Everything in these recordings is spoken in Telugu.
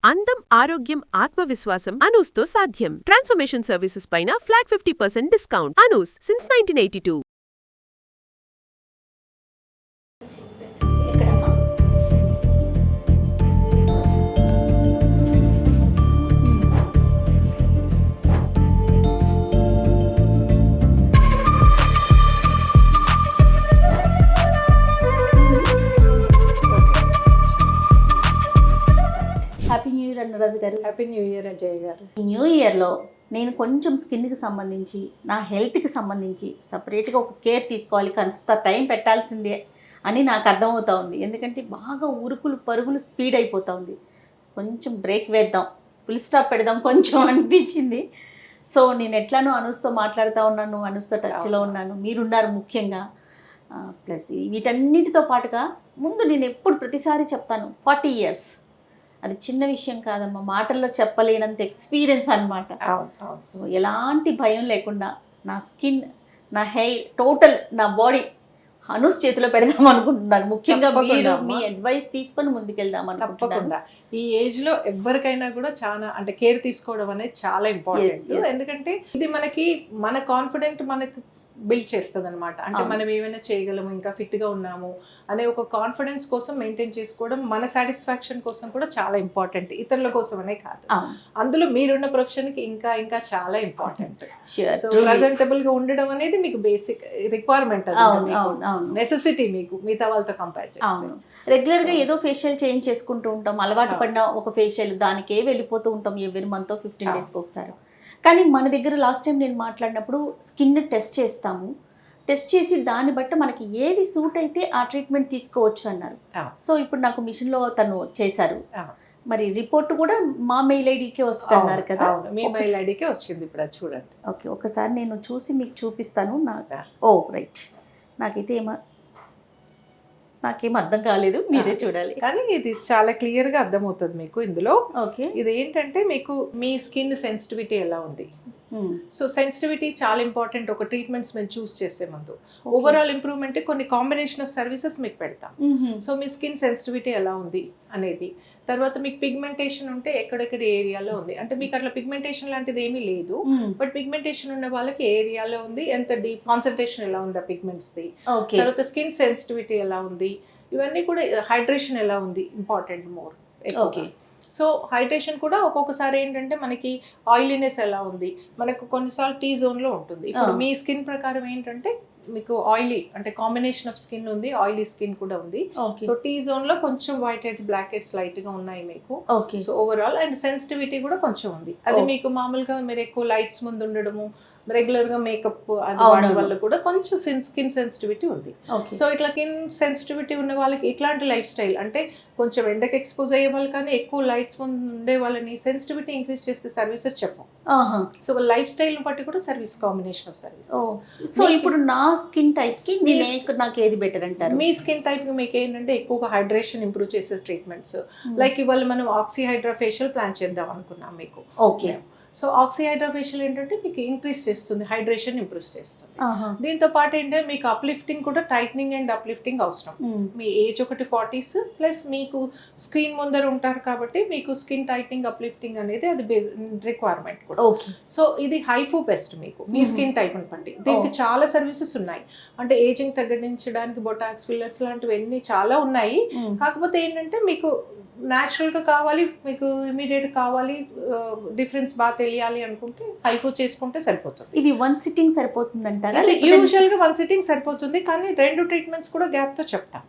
అందం, ఆరోగ్యం, ఆత్మవిశ్వాసం అనూస్తో సాధ్యం. ట్రాన్స్ఫర్మేషన్ సర్వీసెస్ పైన flat 50% discount. Anu's since 1982. Happy new year Anuradha garu. Happy new year Ajay గారు. న్యూ ఇయర్లో నేను కొంచెం స్కిన్కి సంబంధించి, నా హెల్త్కి సంబంధించి సపరేట్గా ఒక కేర్ తీసుకోవాలి, కొంత టైం పెట్టాల్సిందే అని నాకు అర్థమవుతా ఉంది. ఎందుకంటే బాగా ఉరుకులు పరుగులు స్పీడ్ అయిపోతూ ఉంది. కొంచెం బ్రేక్ వేద్దాం, ఫుల్ స్టాప్ పెడదాం కొంచెం అనిపించింది. సో నేను ఎట్లానో అనూస్తో మాట్లాడుతూ ఉన్నాను, అనూస్తో టచ్లో ఉన్నాను, మీరున్నారు ముఖ్యంగా. ప్లస్ వీటన్నిటితో పాటుగా ముందు నేను ఎప్పుడు ప్రతిసారి చెప్తాను 40 years. అది చిన్న విషయం కాదమ్మా, మాటల్లో చెప్పలేనంత ఎక్స్పీరియన్స్ అనమాట. సో ఎలాంటి భయం లేకుండా నా స్కిన్, నా హెయిర్, టోటల్ నా బాడీ అనూస్ చేతిలో పెడదాం అనుకుంటున్నాను. ముఖ్యంగా మీరు మీ అడ్వైస్ తీసుకొని ముందుకెళ్దాం అనుకుంటున్నాను. ఈ ఏజ్ లో ఎవరికైనా కూడా చాలా అంటే కేర్ తీసుకోవడం అనేది చాలా ఇంపార్టెంట్. ఎందుకంటే ఇది మనకి మన కాన్ఫిడెంట్ మనకి బిల్డ్ చేస్తుంది అనమాట. అంటే మనం ఏమైనా చేయగలము, ఇంకా ఫిట్ గా ఉన్నాము అనే ఒక కాన్ఫిడెన్స్ కోసం మెయింటైన్ చేసుకోవడం, మన సాటిస్ఫాక్షన్ కోసం కూడా చాలా ఇంపార్టెంట్, ఇతరుల కోసం అనే కాదు. అందులో మీరున్న ప్రొఫెషన్ కి ఇంకా ఇంకా చాలా ఇంపార్టెంట్. ప్రెజెంటబుల్ గా ఉండడం అనేది మీకు బేసిక్ రిక్వైర్మెంట్, నెసెసిటీ మీకు మిగతా వాళ్ళతో కంపేర్ చేస్తే. రెగ్యులర్ గా ఏదో ఫేషియల్ చేంజ్ చేసుకుంటూ ఉంటాం, అలవాటు పడిన ఒక ఫేషియల్ దానికే వెళ్ళిపోతూ ఉంటాం ఎవ్రీ మంత్ 15 days ఒకసారి. కానీ మన దగ్గర లాస్ట్ టైం నేను మాట్లాడినప్పుడు స్కిన్ టెస్ట్ చేస్తాము, టెస్ట్ చేసి దాన్ని బట్టి మనకి ఏది సూట్ అయితే ఆ ట్రీట్మెంట్ తీసుకోవచ్చు అన్నారు. సో ఇప్పుడు నాకు మిషన్లో తను చేశారు, మరి రిపోర్ట్ కూడా మా మెయిల్ ఐడికే వస్తున్నారు కదా? మీ మెయిల్ ఐడికే వచ్చింది ఇప్పుడు, అది చూడండి. ఓకే, ఒకసారి నేను చూసి మీకు చూపిస్తాను. ఓ రైట్, నాకేం అర్థం కాలేదు, మీరే చూడాలి. కానీ ఇది చాలా క్లియర్ గా అర్థమవుతుంది మీకు ఇందులో. ఓకే, ఇది ఏంటంటే మీకు మీ స్కిన్ సెన్సిటివిటీ ఎలా ఉంది. సో సెన్సిటివిటీ చాలా ఇంపార్టెంట్. ఒక ట్రీట్మెంట్స్ మేము చూస్ చేసే ముందు ఓవరాల్ ఇంప్రూవ్మెంట్ కొన్ని కాంబినేషన్ ఆఫ్ సర్వీసెస్ మీకు పెడతాం. సో మీ స్కిన్ సెన్సిటివిటీ ఎలా ఉంది అనేది, తర్వాత మీకు పిగ్మెంటేషన్ ఉంటే ఎక్కడెక్కడ ఏరియాలో ఉంది, అంటే మీకు అట్లా పిగ్మెంటేషన్ లాంటిది ఏమీ లేదు, బట్ పిగ్మెంటేషన్ ఉన్న వాళ్ళకి ఏరియాలో ఉంది, ఎంత డీప్ కాన్సన్ట్రేషన్ ఎలా ఉంది ఆ పిగ్మెంట్స్ ది, తర్వాత స్కిన్ సెన్సిటివిటీ ఎలా ఉంది, ఇవన్నీ కూడా హైడ్రేషన్ ఎలా ఉంది important more. Okay, so hydration కూడా ఒక్కొక్కసారి ఏంటంటే మనకి ఆయిలీనెస్ ఎలా ఉంది, మనకు కొన్నిసార్లు టీ జోన్లో ఉంటుంది. ఇప్పుడు మీ స్కిన్ ప్రకారం ఏంటంటే మీకు ఆయిలీ అంటే కాంబినేషన్ ఆఫ్ స్కిన్ ఉంది, ఆయిలీ స్కిన్ కూడా ఉంది. సో టీ జోన్ లో కొంచెం white heads, black heads light గా ఉన్నాయి మీకు. సో ఓవరాల్ అండ్ సెన్సిటివిటీ కూడా కొంచెం ఉంది. అది మీకు మామూలుగా మీరు ఎక్కువ లైట్స్ ముందు ఉండడము, రెగ్యులర్ గా మేకప్ అది వాడడం వల్ల కూడా కొంచెం స్కిన్ సెన్సిటివిటీ ఉంది. సో ఇట్లా స్కిన్ సెన్సిటివిటీ ఉన్న వాళ్ళకి ఇట్లాంటి లైఫ్ స్టైల్ అంటే కొంచెం ఎండకి ఎక్స్పోజ్ అయ్యే వాళ్ళు కానీ ఎక్కువ లైట్స్ ముందు ఉండే వాళ్ళని సెన్సిటివిటీ ఇంక్రీజ్ చేసే సర్వీసెస్ చెప్పం. సో లైఫ్ స్టైల్ బట్టి కూడా service combination of services. So ఇప్పుడు నా స్కిన్ టైప్ కి నాకు ఏది బెటర్ అంటారు? మీ స్కిన్ టైప్ కి మీకు ఏంటంటే ఎక్కువగా హైడ్రేషన్ ఇంప్రూవ్ చేసే ట్రీట్మెంట్స్, లైక్ ఇవాళ మనం ఆక్సిహైడ్రా ఫేషియల్ ప్లాన్ చేద్దాం అనుకున్నాం మీకు. ఓకే, సో ఆక్సిహైడ్రా ఫేషియల్ ఏంటంటే మీకు ఇంక్రీజ్ చేస్తుంది, హైడ్రేషన్ ఇంప్రూవ్ చేస్తుంది. దీంతో పాటు ఏంటంటే మీకు అప్లిఫ్టింగ్ కూడా, టైట్నింగ్ అండ్ అప్లిఫ్టింగ్ అవసరం. మీ ఏజ్ ఒకటి 40s ప్లస్ మీకు స్క్రీన్ ముందర ఉంటారు కాబట్టి మీకు స్కిన్ టైట్నింగ్, అప్లిఫ్టింగ్ అనేది అది రిక్వైర్మెంట్ కూడా. సో ఇది హైఫూ బెస్ట్ మీకు మీ స్కిన్ టైప్ ని బట్టి. దీనికి చాలా సర్వీసెస్ ఉన్నాయి, అంటే ఏజింగ్ తగ్గించడానికి బొటాక్స్, ఫిల్లర్స్ లాంటివి అన్ని చాలా ఉన్నాయి. కాకపోతే ఏంటంటే మీకు న్యాచురల్ గా కావాలి, మీకు ఇమీడియట్ కావాలి, డిఫరెన్స్ బాగా తెలియాలి అనుకుంటే హైఫూ చేసుకుంటే సరిపోతుంది. ఇది 1 sitting సరిపోతుంది అంటారా? యూజువల్ గా 1 sitting సరిపోతుంది, కానీ 2 ట్రీట్మెంట్స్ కూడా గ్యాప్ తో చెప్తాం.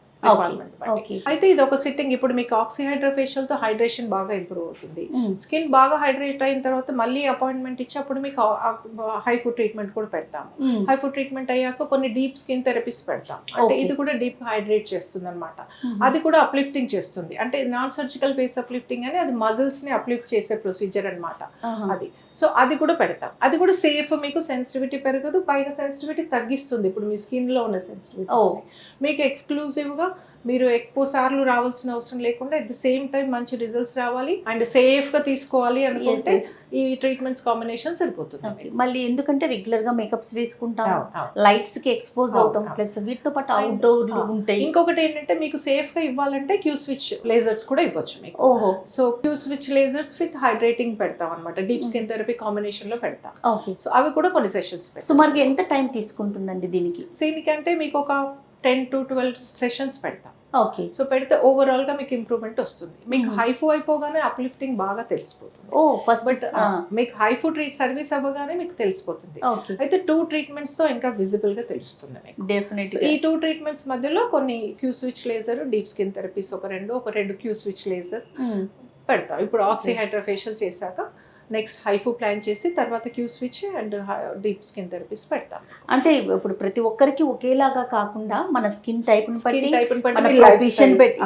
అయితే ఇది ఒక సిట్టింగ్. ఇప్పుడు మీకు ఆక్సిహైడ్రా ఫేషియల్ తో హైడ్రేషన్ బాగా ఇంప్రూవ్ అవుతుంది. స్కిన్ బాగా హైడ్రేట్ అయిన తర్వాత మళ్ళీ అపాయింట్మెంట్ ఇచ్చి అప్పుడు మీకు హైఫూ ట్రీట్మెంట్ కూడా పెడతాము. హైఫూ ట్రీట్మెంట్ అయ్యాక కొన్ని డీప్ స్కిన్ థెరపీస్ పెడతాం, అంటే ఇది కూడా డీప్ హైడ్రేట్ చేస్తుంది అనమాట. అది కూడా అప్లిఫ్టింగ్ చేస్తుంది, అంటే నాన్ సర్జికల్ ఫేస్ అప్లిఫ్టింగ్ అని, అది మజిల్స్ ని అప్లిఫ్ట్ చేసే ప్రొసీజర్ అనమాట అది. సో అది కూడా పెడతాం, అది కూడా సేఫ్, మీకు సెన్సిటివిటీ పెరగదు, పైగా సెన్సిటివిటీ తగ్గిస్తుంది. ఇప్పుడు మీ స్కిన్ లో ఉన్న సెన్సిటివిటీ మీకు ఎక్స్క్లూజివ్ గా మీరు ఎక్కువ సార్లు రావాల్సిన అవసరం లేకుండా అట్ ద సేమ్ టైం మంచి రిజల్ట్స్ రావాలి అండ్ సేఫ్ గా తీసుకోవాలి అనుకుంటే ఈ ట్రీట్మెంట్స్ కాంబినేషన్ సరిపోతుంది. మళ్ళీ ఎందుకంటే రెగ్యులర్ గా మేకప్స్ వేసుకుంటాం, అవును. లైట్స్ కి ఎక్స్పోజ్ అవుతాం, ప్లస్ వీటితో పాటు అవుట్డోర్ ఉంటాయి. ఇంకొకటి ఏంటంటే మీకు సేఫ్ గా ఇవ్వాలంటే క్యూ స్విచ్ లేజర్స్ కూడా ఇవ్వచ్చు మీకు. ఓహో. So Q switch lasers with hydrating పెడతాం అనమాట, డీప్ స్కిన్ థెరపీ కాంబినేషన్ లో పెడతాం. ఓకే. సో అవి కూడా కొన్ని సెషన్స్ సుమారుగా ఎంత టైం తీసుకుంటుందండి దీనికి? దీనికంటే మీకు ఒక 10 to 12 సెషన్స్ పెడతాం. ఓకే. సో పెడితే ఓవరాల్ గా మీకు ఇంప్రూవ్మెంట్ వస్తుంది. మీకు హైఫు అయిపోగానే అప్లిఫ్టింగ్ బాగా తెలిసిపోతుంది. ఓ ఫస్ట్ బట్ మీకు హైఫు సర్వీస్ అవ్వగానే మీకు తెలిసిపోతుంది. ఓకే. అయితే 2 ట్రీట్మెంట్స్ తో ఇంకా విజిబుల్ గా తెలుస్తుంది మీకు. డెఫినెట్లీ. ఈ 2 ట్రీట్మెంట్స్ మధ్యలో కొన్ని queue switch laser, deep skin therapies ఒక రెండు క్యూ స్విచ్ లేజర్ పెడతాం. ఇప్పుడు ఆక్సీ హైడ్రా ఫేషియల్ చేశాక నెక్స్ట్ హైఫు ప్లాన్ చేసి తర్వాత queue switch and deep skin therapies పెడతాం. అంటే ఇప్పుడు ప్రతి ఒక్కరికి ఒకేలాగా కాకుండా మన స్కిన్ టైప్ ని బట్టి, మన మీ ప్రొఫెషన్ బట్టి,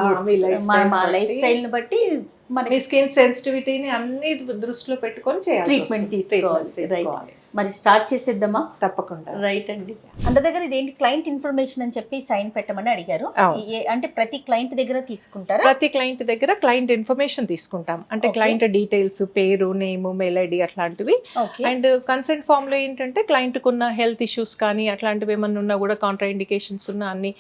మా లైఫ్ స్టైల్ ని బట్టి మీ స్కిన్ సెన్సిటివిటీని అన్ని దృష్టిలో పెట్టుకొని చేయాలి, ట్రీట్మెంట్ తీసుకోవాలి. మరి స్టార్ట్ చేసేద్దామా? తప్పకుండా. రైట్ అండి. అంత దగ్గర ఇదేంటి క్లయింట్ ఇన్ఫర్మేషన్ అని చెప్పి సైన్ పెట్టమని అడిగారు. అంటే ప్రతి క్లయింట్ దగ్గర తీసుకుంటారా? ప్రతి క్లయింట్ దగ్గర క్లయింట్ ఇన్ఫర్మేషన్ తీసుకుంటాం. అంటే క్లయింట్ డీటెయిల్స్, పేరు, నేమ్, మెయిల్ ఐడి అట్లాంటివి. అండ్ కన్సెంట్ ఫామ్ లో ఏంటంటే క్లయింట్ కున్న హెల్త్ ఇష్యూస్ కానీ అట్లాంటివి ఏమన్నా ఉన్నా కూడా, కాంట్రా ఇండికేషన్స్ ఉన్నా అన్ని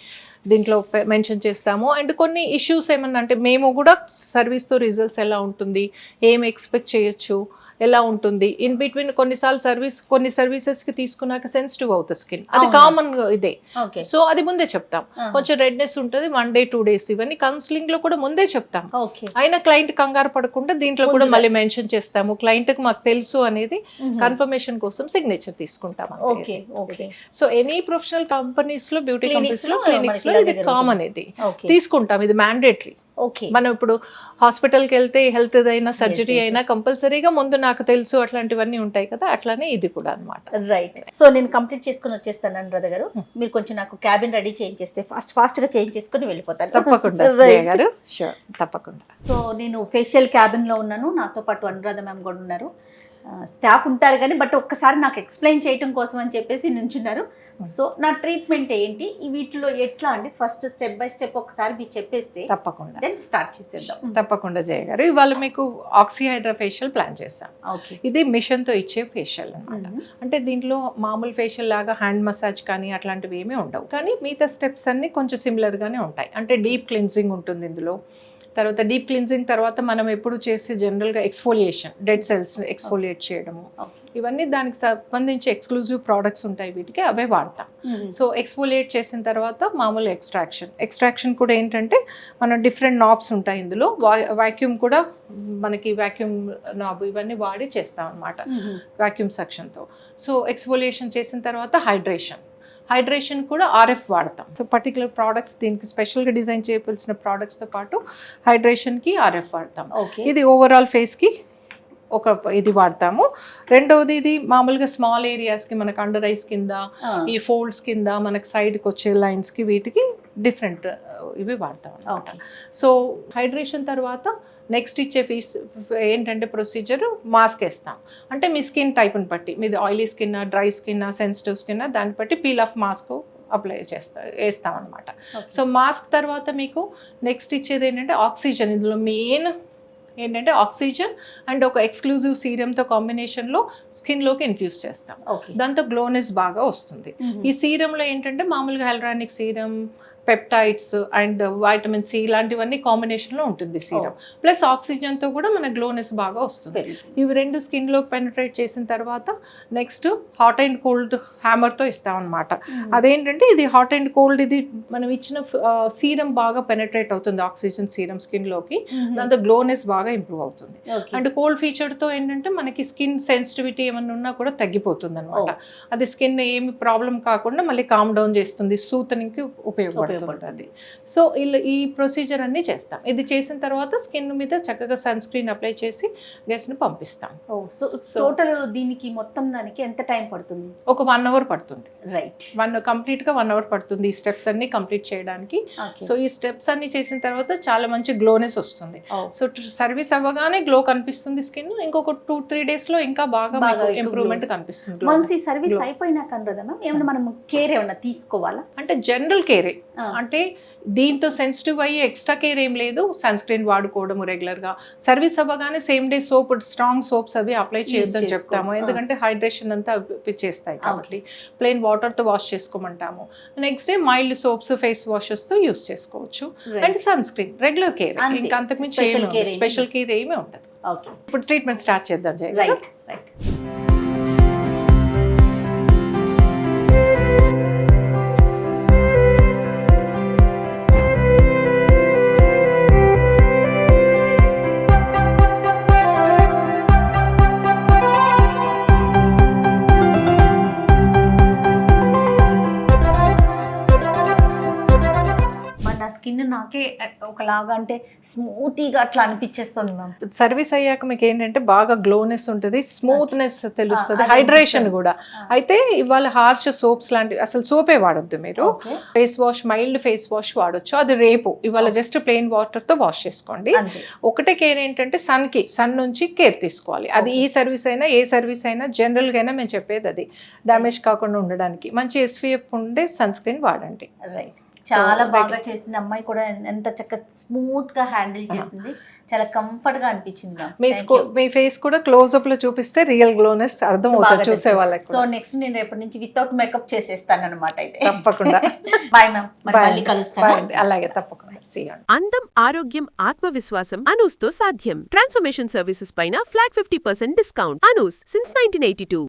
దీంట్లో మెన్షన్ చేస్తాము. అండ్ కొన్ని ఇష్యూస్ ఏమన్నా అంటే మేము కూడా సర్వీస్తో రిజల్ట్స్ ఎలా ఉంటుంది, ఏం ఎక్స్పెక్ట్ చేయొచ్చు, ఎలా ఉంటుంది, ఇన్ బిట్వీన్ కొన్నిసార్లు కొన్ని సర్వీసెస్ కి తీసుకున్నాక సెన్సిటివ్ అవుతుంది స్కిన్, అది కామన్ ఇదే. సో అది ముందే చెప్తాం. కొంచెం రెడ్నెస్ ఉంటుంది 1 day 2 days, ఇవన్నీ కౌన్సిలింగ్ లో కూడా ముందే చెప్తాం. అయినా క్లయింట్ కంగారు పడకుండా దీంట్లో కూడా మళ్ళీ మెన్షన్ చేస్తాము. క్లయింట్ కి మాకు తెలుసు అనేది కన్ఫర్మేషన్ కోసం సిగ్నేచర్ తీసుకుంటాం. సో ఎనీ ప్రొఫెషనల్ కంపెనీస్ లో, బ్యూటీ కంపెనీస్ లో, క్లినిక్స్ లో ఇది కామన్, ఇది తీసుకుంటాం, ఇది మ్యాండేటరీ. మనం ఇప్పుడు హాస్పిటల్కి వెళ్తే హెల్త్ అయినా సర్జరీ అయినా కంపల్సరీగా ముందు నాకు తెలుసు అట్లాంటివన్నీ ఉంటాయి కదా, అట్లానే ఇది కూడా అన్నమాట. రైట్. సో నేను కంప్లీట్ చేసుకుని వచ్చేస్తాను అనురాధ గారు. మీరు కొంచెం నాకు క్యాబిన్ రెడీ చేయించేస్తే ఫాస్ట్ గా చేంజ్ చేసుకుని వెళ్ళిపోతాను. తప్పకుండా గారు, షూర్, తప్పకుండా. సో నేను ఫేషియల్ క్యాబిన్ లో ఉన్నాను, నాతో పాటు అనురాధ మ్యామ్ కూడా ఉన్నారు. స్టాఫ్ ఉంటారు కానీ బట్ ఒక్కసారి నాకు ఎక్స్ప్లెయిన్ చేయడం కోసం అని చెప్పేసి నుంచున్నారు. సో నా ట్రీట్మెంట్ ఏంటి, వీటిలో ఎట్లా అండి, ఫస్ట్ స్టెప్ బై స్టెప్ ఒకసారి మీరు చెప్పేస్తే తప్పకుండా దెన్ స్టార్ట్ చేసేద్దాం. తప్పకుండా జయ గారు. ఇవాళ మీకు ఆక్సీ హైడ్రా ఫేషియల్ ప్లాన్ చేస్తాం. ఇది మిషన్ తో ఇచ్చే ఫేషియల్ అన్నమాట. అంటే దీంట్లో మామూలు ఫేషియల్ లాగా హ్యాండ్ మసాజ్ కానీ అట్లాంటివి ఏమీ ఉండవు, కానీ మిగతా స్టెప్స్ అన్ని కొంచెం సిమిలర్ గానే ఉంటాయి. అంటే డీప్ క్లిన్జింగ్ ఉంటుంది ఇందులో. తర్వాత డీప్ క్లిన్జింగ్ తర్వాత మనం ఎప్పుడు చేసే జనరల్గా ఎక్స్ఫోలియేషన్, డెడ్ సెల్స్ ఎక్స్ఫోలియేట్ చేయడము, ఇవన్నీ దానికి సంబంధించి ఎక్స్క్లూజివ్ ప్రోడక్ట్స్ ఉంటాయి, వీటికి అవే వాడతాం. సో ఎక్స్ఫోలియేట్ చేసిన తర్వాత మామూలు ఎక్స్ట్రాక్షన్ కూడా ఏంటంటే మనం డిఫరెంట్ నాబ్స్ ఉంటాయి ఇందులో, వాక్యూమ్ కూడా మనకి వాక్యూమ్ నాబ్ ఇవన్నీ వాడి చేస్తాం అనమాట, వాక్యూమ్ సక్షన్తో. సో ఎక్స్ఫోలియేషన్ చేసిన తర్వాత హైడ్రేషన్ కూడా ఆర్ఎఫ్ వాడతాం. సో పర్టికులర్ ప్రోడక్ట్స్ దీనికి స్పెషల్గా డిజైన్ చేయవలసిన ప్రోడక్ట్స్తో పాటు హైడ్రేషన్కి ఆర్ఎఫ్ వాడతాం. ఇది ఓవరాల్ ఫేస్కి ఒక ఇది వాడతాము. రెండవది ఇది మామూలుగా స్మాల్ ఏరియాస్కి, మనకు అండర్ ఐస్ కింద, ఈ ఫోల్డ్స్ కింద, మనకు సైడ్కి వచ్చే లైన్స్కి, వీటికి డిఫరెంట్ ఇవి వాడతాం. సో హైడ్రేషన్ తర్వాత నెక్స్ట్ ఇచ్చే ఏంటంటే ప్రొసీజర్ మాస్క్ వేస్తాం. అంటే మీ స్కిన్ టైప్ని బట్టి, మీది oily skin, dry skin, sensitive skin, దాన్ని బట్టి పీల్ ఆఫ్ మాస్క్ అప్లై వేస్తాం అనమాట. సో మాస్క్ తర్వాత మీకు నెక్స్ట్ ఇచ్చేది ఏంటంటే ఆక్సిజన్. ఇందులో మెయిన్ ఏంటంటే ఆక్సిజన్ అండ్ ఒక ఎక్స్క్లూజివ్ సీరంతో కాంబినేషన్లో స్కిన్లోకి ఇన్ఫ్యూజ్ చేస్తాం. దాంతో గ్లోనెస్ బాగా వస్తుంది. ఈ సీరంలో ఏంటంటే మామూలుగా hyaluronic serum, peptides and vitamin C ఇలాంటివన్నీ కాంబినేషన్లో ఉంటుంది సీరం, ప్లస్ ఆక్సిజన్తో కూడా మన గ్లోనెస్ బాగా వస్తుంది. ఇవి రెండు స్కిన్లోకి పెనిట్రేట్ చేసిన తర్వాత నెక్స్ట్ హాట్ అండ్ కోల్డ్ హ్యామర్తో ఇస్తాం అనమాట. అదేంటంటే ఇది హాట్ అండ్ కోల్డ్, ఇది మనం ఇచ్చిన సీరం బాగా పెనిట్రేట్ అవుతుంది ఆక్సిజన్ సీరం స్కిన్లోకి, దాంతో గ్లోనెస్ బాగా ఇంప్రూవ్ అవుతుంది. అండ్ కోల్డ్ ఫీచర్తో ఏంటంటే మనకి స్కిన్ సెన్సిటివిటీ ఏమన్నా ఉన్నా కూడా తగ్గిపోతుంది అనమాట. అది స్కిన్ ఏమి ప్రాబ్లం కాకుండా మళ్ళీ కామ్ డౌన్ చేస్తుంది, సూతనింగ్కి ఉపయోగపడుతుంది. సో ఈ ప్రొసీజర్ అన్ని చేస్తాం. ఇది చేసిన తర్వాత స్కిన్ మీద చక్కగా సన్ స్క్రీన్ అప్లై చేసి గెస్ట్ ని పంపిస్తాం. సో టోటల్ దీనికి మొత్తం దానికి ఎంత టైం పడుతుంది? ఒక 1 hour పడుతుంది. రైట్. కంప్లీట్ గా 1 hour పడుతుంది ఈ స్టెప్స్ అన్ని కంప్లీట్ చేయడానికి. సో ఈ స్టెప్స్ అన్ని చేసిన తర్వాత చాలా మంచి గ్లోనెస్ వస్తుంది. సో సర్వీస్ అవ్వగానే గ్లో కనిపిస్తుంది స్కిన్. ఇంకొక 2-3 days లో ఇంకా బాగా ఇంప్రూవ్మెంట్ కనిపిస్తుంది. వన్స్ ఈ సర్వీస్ అయిపోయినాక ఏమన్నా మనం కేర్ ఏమన్నా తీసుకోవాలా? అంటే జనరల్ కేరే, అంటే దీంతో సెన్సిటివ్ అయ్యి ఎక్స్ట్రా కేర్ ఏం లేదు, సన్ స్క్రీన్ వాడుకోవడం రెగ్యులర్గా, సర్వీస్ అవ్వగానే same day soap, strong soaps అవి అప్లై చేయొద్దని చెప్తాము, ఎందుకంటే హైడ్రేషన్ అంతా పిచ్చేస్తాయి కాబట్టి. ప్లెయిన్ వాటర్తో వాష్ చేసుకోమంటాము. Next day mild soaps, face వాషెస్తో యూస్ చేసుకోవచ్చు. And sunscreen regular care, ఇంకా అంతకుమించి స్పెషల్ కేర్ ఏమీ ఉండదు. ఓకే, ఇప్పుడు ట్రీట్మెంట్ స్టార్ట్ చేద్దాం జయ. Right right. నా స్కిన్ నాకే ఒకలాగా అంటే స్మూతీగా అట్లా అనిపించేస్తుంది మ్యామ్. సర్వీస్ అయ్యాక మీకు ఏంటంటే బాగా గ్లోనెస్ ఉంటుంది, స్మూత్నెస్ తెలుస్తుంది, హైడ్రేషన్ కూడా. అయితే ఇవాళ హార్ష్ సోప్స్ లాంటివి అసలు సోపే వాడొద్దు మీరు. Face wash, mild face wash వాడొచ్చు, అది రేపు. ఇవాళ జస్ట్ ప్లెయిన్ వాటర్తో వాష్ చేసుకోండి. ఒకటే కేర్ ఏంటంటే సన్ నుంచి కేర్ తీసుకోవాలి. అది ఈ సర్వీస్ అయినా ఏ సర్వీస్ అయినా జనరల్గా అయినా మేము చెప్పేది అది, డ్యామేజ్ కాకుండా ఉండడానికి మంచి SPF ఉండే సన్ స్క్రీన్ వాడండి. రైట్, చాలా బాగా చేసింది అమ్మాయి కూడా, ఎంత చక్కగా స్మూత్ గా హ్యాండిల్ చేసింది, చాలా కంఫర్ట్ గా అనిపించింది. మీ ఫేస్ కూడా క్లోజ్అప్ లో చూపిస్తే రియల్ గ్లోనెస్ అర్థం అవుతుంది చూసే వాళ్ళకి. సో నెక్స్ట్ నేను రేపటి నుంచి వితౌట్ మేకప్ చేసేస్తాను అనమాట. అయితే తప్పకుండా. బాయ్ మ్యామ్, మళ్ళీ కలుస్తాను. అలాగే, తప్పకుండా. అందం, ఆరోగ్యం, ఆత్మవిశ్వాసం అనూస్తో సాధ్యం. ట్రాన్స్ఫర్మేషన్ సర్వీసెస్ పైన ఫ్లాట్ 50% డిస్కౌంట్. అనూస్ సిన్స్ 1982.